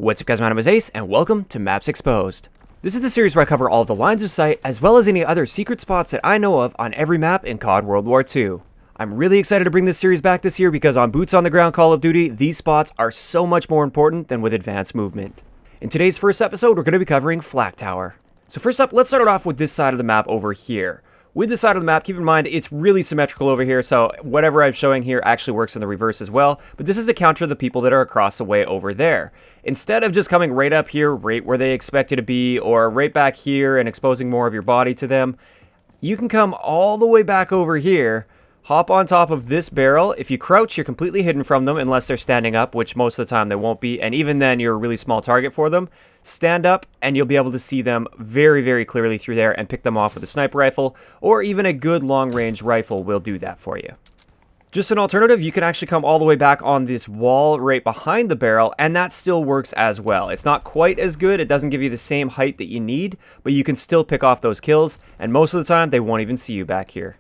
What's up guys, my name is Ace, and welcome to Maps Exposed. This is the series where I cover all of the lines of sight, as well as any other secret spots that I know of on every map in CoD WW2. I'm really excited to bring this series back this year because on Boots on the Ground Call of Duty, these spots are so much more important than with advanced movement. In today's first episode, we're going to be covering Flak Tower. So first up, let's start it off with this side of the map over here. With this side of the map, keep in mind, it's really symmetrical over here, so whatever I'm showing here actually works in the reverse as well, but this is to counter the people that are across the way over there. Instead of just coming right up here, right where they expect you to be, or right back here and exposing more of your body to them, you can come all the way back over here, hop on top of this barrel. If you crouch, you're completely hidden from them unless they're standing up, which most of the time they won't be, and even then you're a really small target for them. Stand up and you'll be able to see them very, very clearly through there and pick them off with a sniper rifle, or even a good long-range rifle will do that for you. Just an alternative, you can actually come all the way back on this wall right behind the barrel, and that still works as well. It's not quite as good, it doesn't give you the same height that you need, but you can still pick off those kills, and most of the time they won't even see you back here.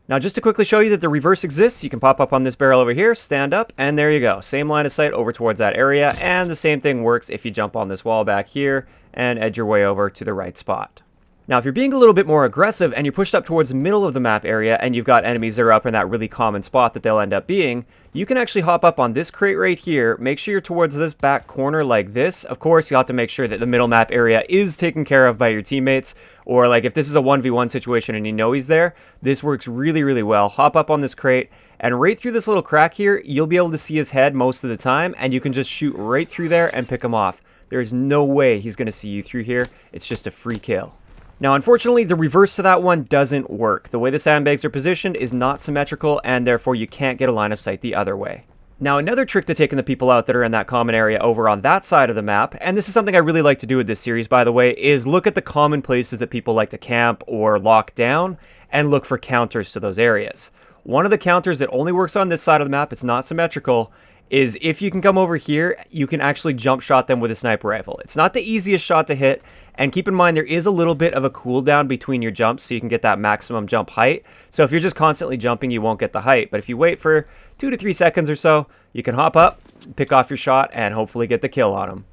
Now, just to quickly show you that the reverse exists, you can pop up on this barrel over here, stand up, and there you go. Same line of sight over towards that area, and the same thing works if you jump on this wall back here and edge your way over to the right spot. Now, if you're being a little bit more aggressive and you're pushed up towards the middle of the map area and you've got enemies that are up in that really common spot that they'll end up being, you can actually hop up on this crate right here, make sure you're towards this back corner like this. Of course, you'll have to make sure that the middle map area is taken care of by your teammates, or like if this is a 1v1 situation and you know he's there, this works really, really well. Hop up on this crate, and right through this little crack here, you'll be able to see his head most of the time, and you can just shoot right through there and pick him off. There's no way he's going to see you through here. It's just a free kill. Now, unfortunately, the reverse to that one doesn't work. The way the sandbags are positioned is not symmetrical, and therefore you can't get a line of sight the other way. Now, another trick to taking the people out that are in that common area over on that side of the map, and this is something I really like to do with this series, by the way, is look at the common places that people like to camp or lock down, and look for counters to those areas. One of the counters that only works on this side of the map, it's not symmetrical, is if you can come over here, you can actually jump shot them with a sniper rifle. It's not the easiest shot to hit, and keep in mind there is a little bit of a cooldown between your jumps so you can get that maximum jump height. So if you're just constantly jumping, you won't get the height, but if you wait for 2 to 3 seconds or so, you can hop up, pick off your shot, and hopefully get the kill on them.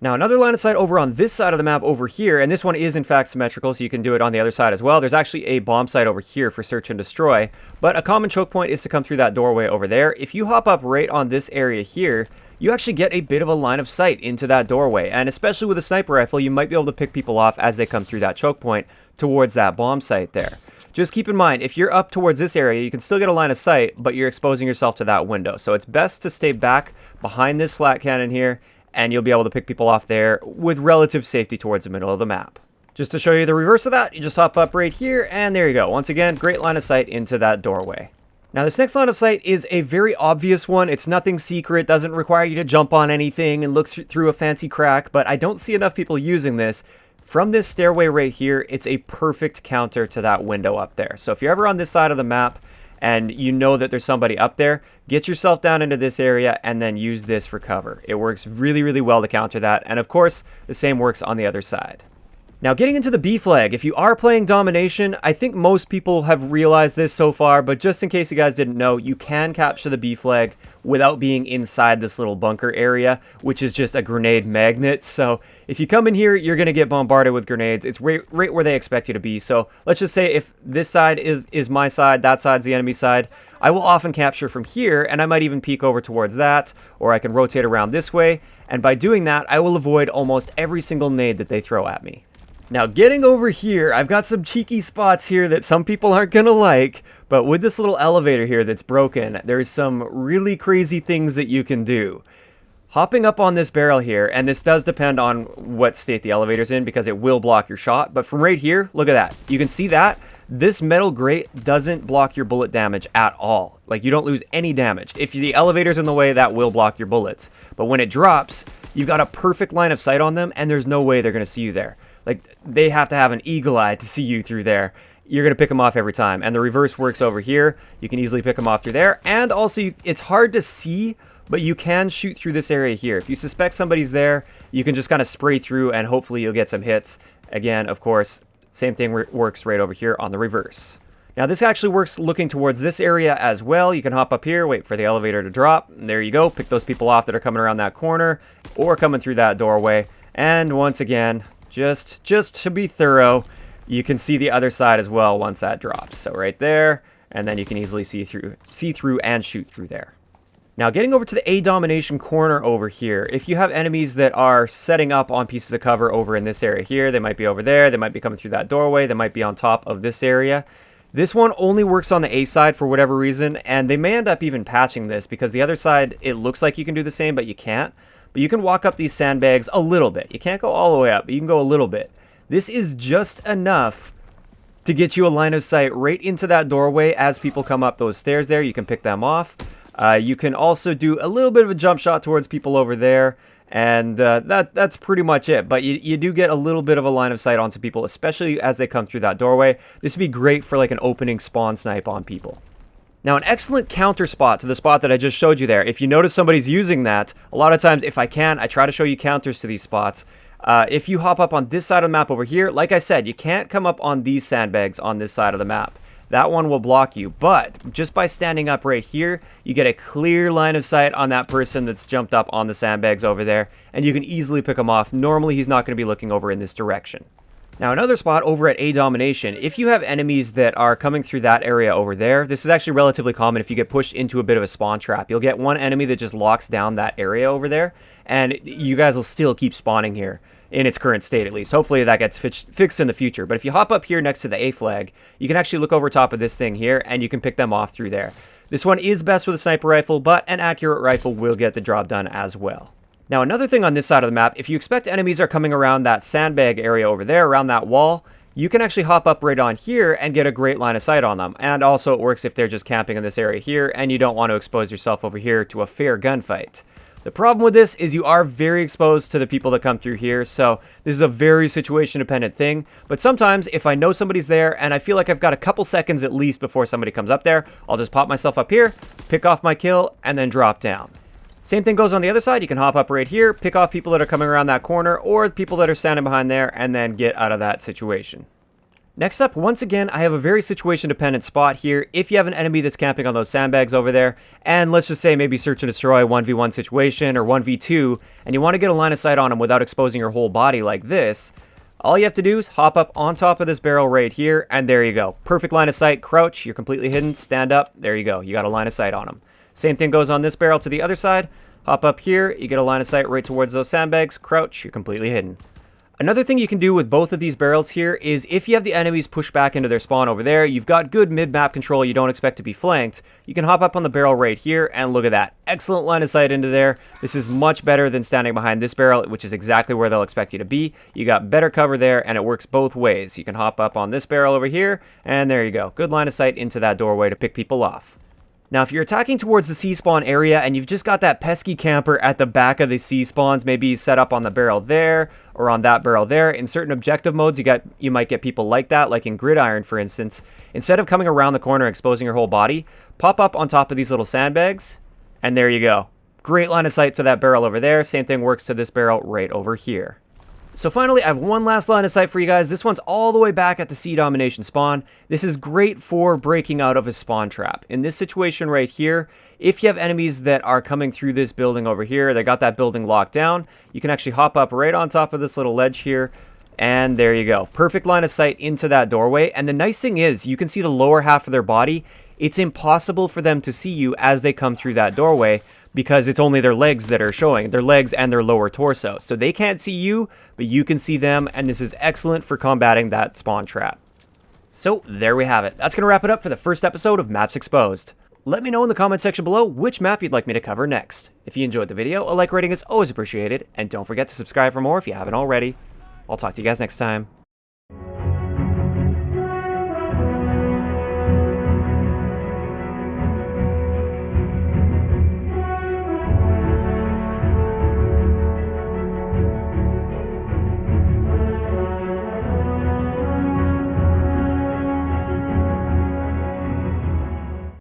Now, another line of sight over on this side of the map over here, and this one is in fact symmetrical, so you can do it on the other side as well. There's actually a bomb site over here for search and destroy, but a common choke point is to come through that doorway over there. If you hop up right on this area here, you actually get a bit of a line of sight into that doorway, and especially with a sniper rifle, you might be able to pick people off as they come through that choke point towards that bomb site there. Just keep in mind, if you're up towards this area, you can still get a line of sight, but you're exposing yourself to that window. So it's best to stay back behind this flat cannon here, and you'll be able to pick people off there with relative safety towards the middle of the map. Just to show you the reverse of that, you just hop up right here, and there you go. Once again, great line of sight into that doorway. Now, this next line of sight is a very obvious one. It's nothing secret, doesn't require you to jump on anything and look through a fancy crack, but I don't see enough people using this. From this stairway right here, it's a perfect counter to that window up there. So if you're ever on this side of the map, and you know that there's somebody up there, get yourself down into this area and then use this for cover. It works really, really well to counter that, and of course, the same works on the other side. Now, getting into the B flag, if you are playing Domination, I think most people have realized this so far, but just in case you guys didn't know, you can capture the B flag without being inside this little bunker area, which is just a grenade magnet. So if you come in here, you're going to get bombarded with grenades. It's right where they expect you to be. So let's just say if this side is my side, that side's the enemy side, I will often capture from here, and I might even peek over towards that, or I can rotate around this way. And by doing that, I will avoid almost every single nade that they throw at me. Now, getting over here, I've got some cheeky spots here that some people aren't going to like, but with this little elevator here that's broken, there's some really crazy things that you can do. Hopping up on this barrel here, and this does depend on what state the elevator's in because it will block your shot, but from right here, look at that. You can see that this metal grate doesn't block your bullet damage at all. Like, you don't lose any damage. If the elevator's in the way, that will block your bullets. But when it drops, you've got a perfect line of sight on them, and there's no way they're going to see you there. Like, they have to have an eagle eye to see you through there. You're going to pick them off every time. And the reverse works over here. You can easily pick them off through there. And also, it's hard to see, but you can shoot through this area here. If you suspect somebody's there, you can just kind of spray through, and hopefully you'll get some hits. Again, of course, same thing works right over here on the reverse. Now this actually works looking towards this area as well. You can hop up here, wait for the elevator to drop, and there you go. Pick those people off that are coming around that corner or coming through that doorway. And once again, just to be thorough, you can see the other side as well once that drops. So right there, and then you can easily see through and shoot through there. Now getting over to the A Domination corner over here, if you have enemies that are setting up on pieces of cover over in this area here, they might be over there, they might be coming through that doorway, they might be on top of this area. This one only works on the A side for whatever reason, and they may end up even patching this because the other side, it looks like you can do the same, but you can't. But you can walk up these sandbags a little bit. You can't go all the way up, but you can go a little bit. This is just enough to get you a line of sight right into that doorway as people come up those stairs there. You can pick them off. You can also do a little bit of a jump shot towards people over there. And that's pretty much it. But you do get a little bit of a line of sight onto people, especially as they come through that doorway. This would be great for like an opening spawn snipe on people. Now, an excellent counter spot to the spot that I just showed you there. If you notice somebody's using that, a lot of times, if I can, I try to show you counters to these spots. If you hop up on this side of the map over here, like I said, you can't come up on these sandbags on this side of the map. That one will block you, but just by standing up right here, you get a clear line of sight on that person that's jumped up on the sandbags over there, and you can easily pick him off. Normally, he's not going to be looking over in this direction. Now, another spot over at A Domination, if you have enemies that are coming through that area over there, this is actually relatively common if you get pushed into a bit of a spawn trap. You'll get one enemy that just locks down that area over there, and you guys will still keep spawning here. In its current state, at least. Hopefully that gets fixed in the future. But if you hop up here next to the A flag, you can actually look over top of this thing here, and you can pick them off through there. This one is best with a sniper rifle, but an accurate rifle will get the job done as well. Now, another thing on this side of the map, if you expect enemies are coming around that sandbag area over there, around that wall, you can actually hop up right on here and get a great line of sight on them. And also it works if they're just camping in this area here, and you don't want to expose yourself over here to a fair gunfight. The problem with this is you are very exposed to the people that come through here, so this is a very situation-dependent thing. But sometimes, if I know somebody's there and I feel like I've got a couple seconds at least before somebody comes up there, I'll just pop myself up here, pick off my kill, and then drop down. Same thing goes on the other side. You can hop up right here, pick off people that are coming around that corner, or people that are standing behind there, and then get out of that situation. Next up, once again, I have a very situation-dependent spot here. If you have an enemy that's camping on those sandbags over there, and let's just say maybe search and destroy 1v1 situation or 1v2, and you want to get a line of sight on them without exposing your whole body like this, all you have to do is hop up on top of this barrel right here, and there you go. Perfect line of sight, crouch, you're completely hidden, stand up, there you go. You got a line of sight on them. Same thing goes on this barrel to the other side. Hop up here, you get a line of sight right towards those sandbags, crouch, you're completely hidden. Another thing you can do with both of these barrels here is if you have the enemies push back into their spawn over there, you've got good mid-map control, you don't expect to be flanked, you can hop up on the barrel right here and look at that. Excellent line of sight into there. This is much better than standing behind this barrel, which is exactly where they'll expect you to be. You got better cover there and it works both ways. You can hop up on this barrel over here and there you go. Good line of sight into that doorway to pick people off. Now, if you're attacking towards the C-spawn area and you've just got that pesky camper at the back of the C-spawns, maybe set up on the barrel there or on that barrel there, in certain objective modes, you might get people like that, like in Gridiron, for instance. Instead of coming around the corner and exposing your whole body, pop up on top of these little sandbags, and there you go. Great line of sight to that barrel over there. Same thing works to this barrel right over here. So finally, I have one last line of sight for you guys. This one's all the way back at the C Domination spawn. This is great for breaking out of a spawn trap. In this situation right here, if you have enemies that are coming through this building over here, they got that building locked down, you can actually hop up right on top of this little ledge here, and there you go. Perfect line of sight into that doorway. And the nice thing is, you can see the lower half of their body. It's impossible for them to see you as they come through that doorway, because it's only their legs that are showing, their legs and their lower torso. So they can't see you, but you can see them, and this is excellent for combating that spawn trap. So there we have it. That's going to wrap it up for the first episode of Maps Exposed. Let me know in the comment section below which map you'd like me to cover next. If you enjoyed the video, a like rating is always appreciated, and don't forget to subscribe for more if you haven't already. I'll talk to you guys next time.